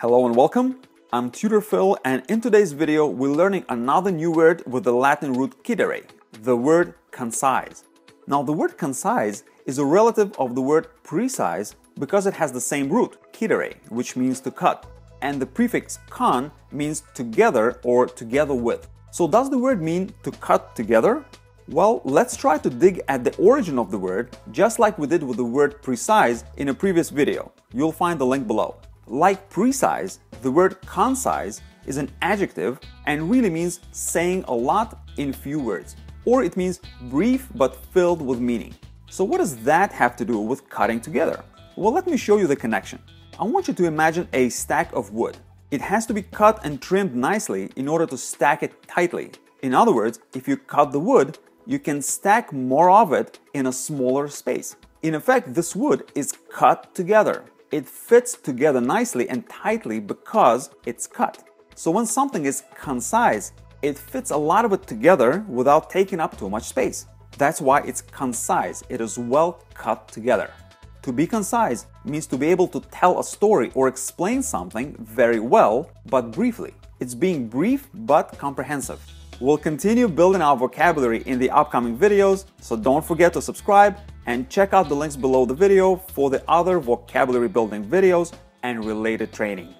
Hello and welcome. I'm Tutor Phil, and in today's video we're learning another new word with the Latin root cidere, the word concise. Now the word concise is a relative of the word precise because it has the same root, cidere, which means to cut, and the prefix con means together or together with. So does the word mean to cut together? Well, let's try to dig at the origin of the word, just like we did with the word precise in a previous video. You'll find the link below. Like precise, the word concise is an adjective and really means saying a lot in few words, or it means brief but filled with meaning. So what does that have to do with cutting together? Well, let me show you the connection. I want you to imagine a stack of wood. It has to be cut and trimmed nicely in order to stack it tightly. In other words, if you cut the wood, you can stack more of it in a smaller space. In effect, this wood is cut together. It fits together nicely and tightly because it's cut. So when something is concise, it fits a lot of it together without taking up too much space. That's why it's concise. It is well cut together. To be concise means to be able to tell a story or explain something very well, but briefly. It's being brief but comprehensive. We'll continue building our vocabulary in the upcoming videos, so don't forget to subscribe and check out the links below the video for the other vocabulary building videos and related training.